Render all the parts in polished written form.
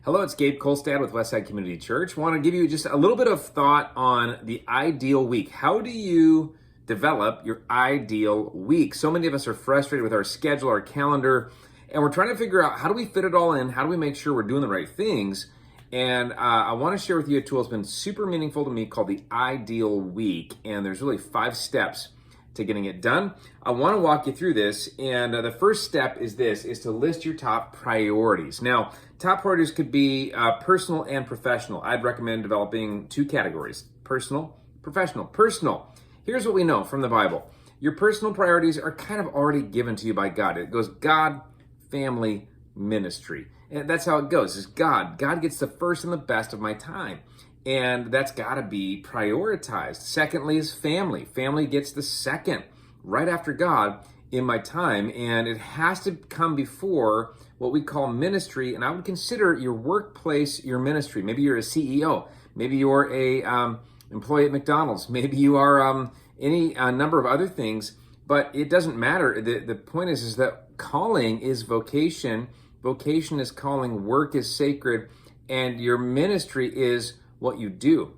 Hello, it's Gabe Kolstad with Westside Community Church. I want to give you just a little bit of thought on the ideal week. How do you develop your ideal week? So many of us are frustrated with our schedule, our calendar, and we're trying to figure out how do we fit it all in? How do we make sure we're doing the right things? And I want to share with you a tool that's been super meaningful to me called the Ideal Week. And there's really 5 steps to getting it done. I want to walk you through this, and the first step is to list your top priorities. Now, top priorities could be personal and professional. I'd recommend developing 2 categories: personal, professional. Personal, here's what we know from the Bible. Your personal priorities are kind of already given to you by God. It goes God, family, ministry. And that's how it goes, is God. God gets the first and the best of my time. And that's got to be prioritized. Secondly is family. Family gets the second, right after God, in my time. And it has to come before what we call ministry. And I would consider your workplace your ministry. Maybe you're a CEO. Maybe you're a employee at McDonald's. Maybe you are any number of other things. But it doesn't matter. The point is that calling is vocation. Vocation is calling. Work is sacred. And your ministry is what you do.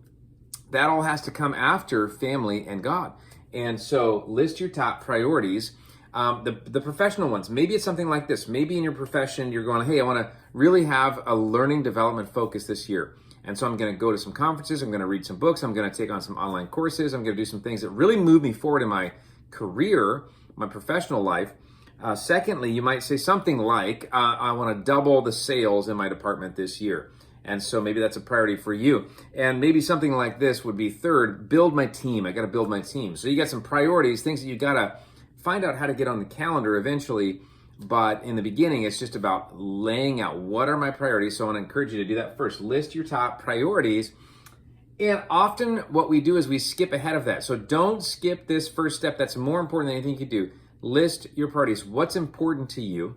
That all has to come after family and God. And so list your top priorities. The professional ones, maybe it's something like this. Maybe in your profession, you're going, hey, I want to really have a learning development focus this year. And so I'm going to go to some conferences. I'm going to read some books. I'm going to take on some online courses. I'm going to do some things that really move me forward in my career, my professional life. Secondly, you might say something like, I want to double the sales in my department this year. And so maybe that's a priority for you. And maybe something like this would be third, build my team. I got to build my team. So you got some priorities, things that you got to find out how to get on the calendar eventually. But in the beginning, it's just about laying out what are my priorities. So I want to encourage you to do that first. List your top priorities. And often what we do is we skip ahead of that. So don't skip this first step. That's more important than anything you could do. List your priorities. What's important to you?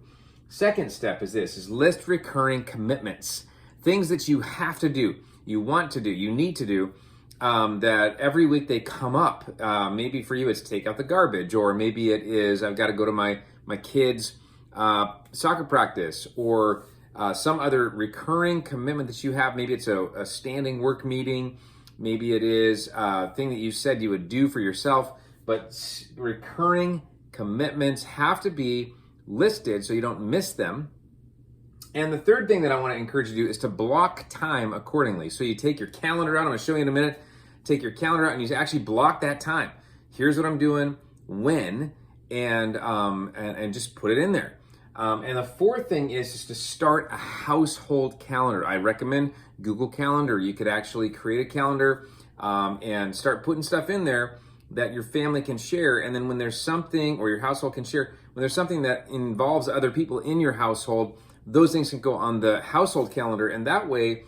Second step is list recurring commitments. Things that you have to do, you want to do, you need to do, that every week they come up. Maybe for you it's take out the garbage, or maybe it is I've got to go to my kids' soccer practice, or some other recurring commitment that you have. Maybe it's a standing work meeting. Maybe it is a thing that you said you would do for yourself. But recurring commitments have to be listed so you don't miss them. And the third thing that I want to encourage you to do is to block time accordingly. So you take your calendar out. I'm going to show you in a minute. Take your calendar out and you actually block that time. Here's what I'm doing, when, and just put it in there. And the fourth thing is just to start a household calendar. I recommend Google Calendar. You could actually create a calendar and start putting stuff in there that your family can share. And then when there's something, or your household can share, when there's something that involves other people in your household, those things can go on the household calendar, and that way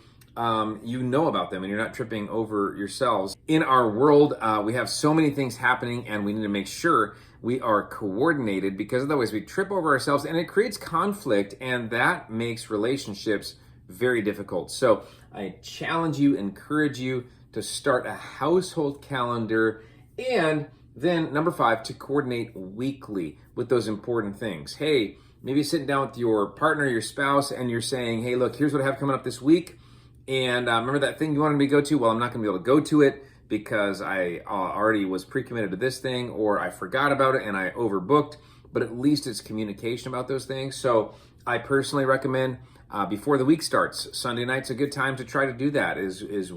you know about them and you're not tripping over yourselves. In our world, we have so many things happening, and we need to make sure we are coordinated, because otherwise we trip over ourselves and it creates conflict, and that makes relationships very difficult. So I challenge you, encourage you to start a household calendar, and then number 5, to coordinate weekly with those important things. Hey, maybe sitting down with your partner, your spouse, and you're saying, hey, look, here's what I have coming up this week. And remember that thing you wanted me to go to? Well, I'm not going to be able to go to it because I already was pre-committed to this thing, or I forgot about it and I overbooked. But at least it's communication about those things. So I personally recommend before the week starts, Sunday night's a good time to try to do that, is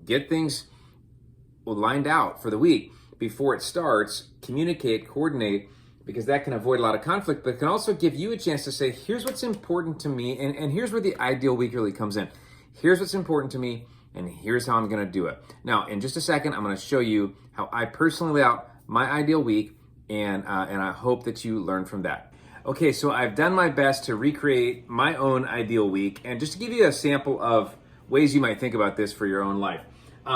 get things lined out for the week before it starts, communicate, coordinate, because that can avoid a lot of conflict, but it can also give you a chance to say, here's what's important to me, and here's where the ideal week really comes in. Here's what's important to me, and here's how I'm going to do it. Now, in just a second, I'm going to show you how I personally lay out my ideal week, and I hope that you learn from that. Okay, so I've done my best to recreate my own ideal week, and just to give you a sample of ways you might think about this for your own life.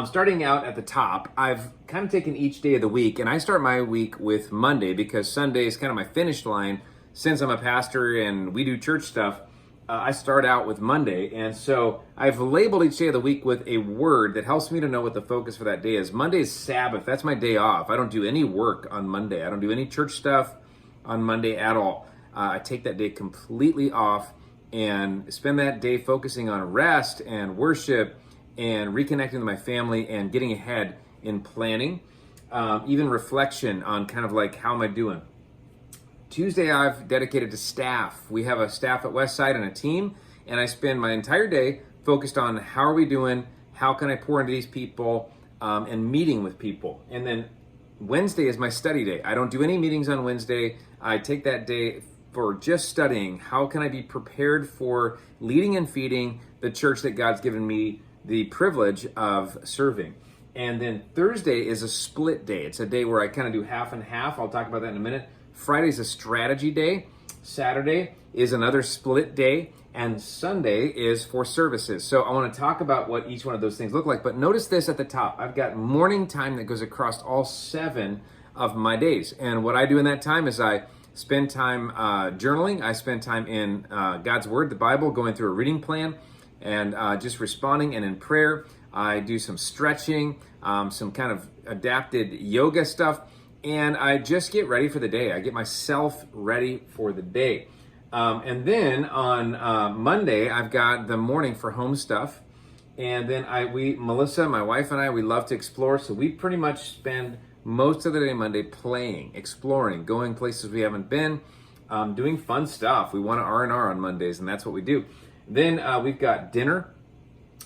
Starting out at the top, I've kind of taken each day of the week, and I start my week with Monday because Sunday is kind of my finish line. Since I'm a pastor and we do church stuff, I start out with Monday. And so I've labeled each day of the week with a word that helps me to know what the focus for that day is. Monday is Sabbath. That's my day off. I don't do any work on Monday. I don't do any church stuff on Monday at all. I take that day completely off, and spend that day focusing on rest and worship and reconnecting with my family and getting ahead in planning, even reflection on kind of like, how am I doing? Tuesday, I've dedicated to staff. We have a staff at Westside and a team, and I spend my entire day focused on how are we doing, how can I pour into these people, and meeting with people. And then Wednesday is my study day. I don't do any meetings on Wednesday. I take that day for just studying. How can I be prepared for leading and feeding the church that God's given me the privilege of serving? And then Thursday is a split day. It's a day where I kind of do half and half. I'll talk about that in a minute. Friday's a strategy day. Saturday is another split day. And Sunday is for services. So I want to talk about what each one of those things look like. But notice this at the top. I've got morning time that goes across all 7 of my days. And what I do in that time is I spend time journaling. I spend time in God's Word, the Bible, going through a reading plan and just responding and in prayer. I do some stretching, some kind of adapted yoga stuff, and I just get ready for the day. I get myself ready for the day. And then on Monday, I've got the morning for home stuff. And then Melissa, my wife and I, we love to explore. So we pretty much spend most of the day Monday playing, exploring, going places we haven't been, doing fun stuff. We want to R&R on Mondays, and that's what we do. Then we've got dinner.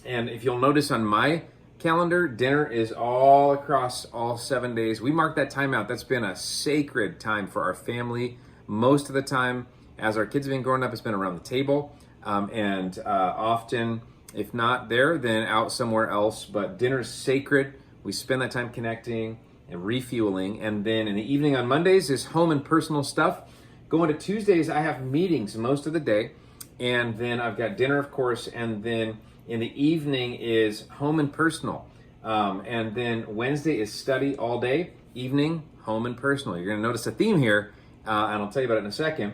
And if you'll notice on my calendar, dinner is all across all 7 days. We mark that time out. That's been a sacred time for our family. Most of the time, as our kids have been growing up, it's been around the table. And often, if not there, then out somewhere else. But dinner's sacred. We spend that time connecting and refueling. And then in the evening on Mondays is home and personal stuff. Going to Tuesdays, I have meetings most of the day. And then I've got dinner, of course. And then in the evening is home and personal. And then Wednesday is study all day. Evening, home and personal. You're going to notice a theme here, and I'll tell you about it in a second.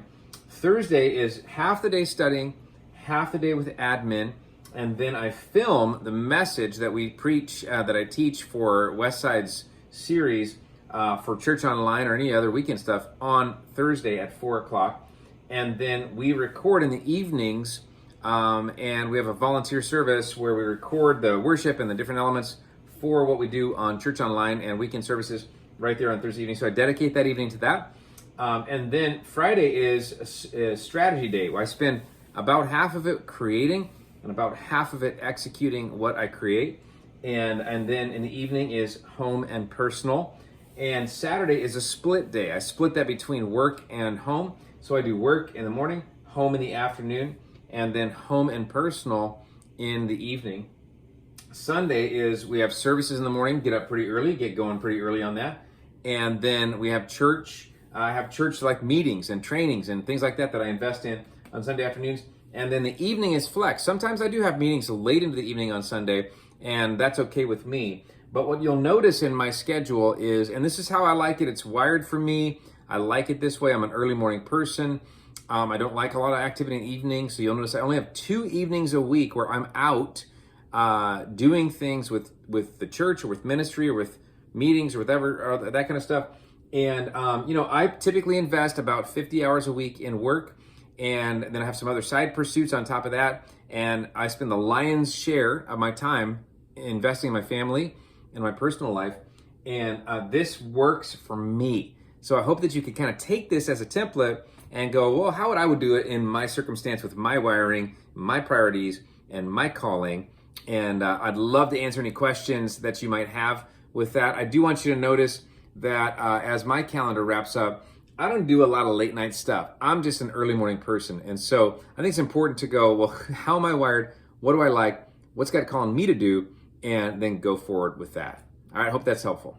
Thursday is half the day studying, half the day with admin, and then I film the message that we preach, that I teach for Westside's series for Church Online or any other weekend stuff on Thursday at 4 o'clock. And then we record in the evenings, and we have a volunteer service where we record the worship and the different elements for what we do on Church Online and weekend services right there on Thursday evening. So I dedicate that evening to that. And then Friday is a strategy day where I spend about half of it creating and about half of it executing what I create. And then in the evening is home and personal. And Saturday is a split day. I split that between work and home. So I do work in the morning, home in the afternoon, and then home and personal in the evening. Sunday is we have services in the morning, get up pretty early, get going pretty early on that. And then we have church. I have church-like meetings and trainings and things like that I invest in on Sunday afternoons. And then the evening is flex. Sometimes I do have meetings late into the evening on Sunday, and that's okay with me. But what you'll notice in my schedule is, and this is how I like it, it's wired for me. I like it this way. I'm an early morning person. I don't like a lot of activity in the evening, so you'll notice I only have 2 evenings a week where I'm out doing things with the church or with ministry or with meetings or whatever, or that kind of stuff. And, I typically invest about 50 hours a week in work, and then I have some other side pursuits on top of that. And I spend the lion's share of my time investing in my family and my personal life. And this works for me. So I hope that you can kind of take this as a template and go, well, how would I do it in my circumstance with my wiring, my priorities, and my calling? And I'd love to answer any questions that you might have with that. I do want you to notice that as my calendar wraps up, I don't do a lot of late night stuff. I'm just an early morning person. And so I think it's important to go, well, how am I wired? What do I like? What's God calling me to do? And then go forward with that. All right, I hope that's helpful.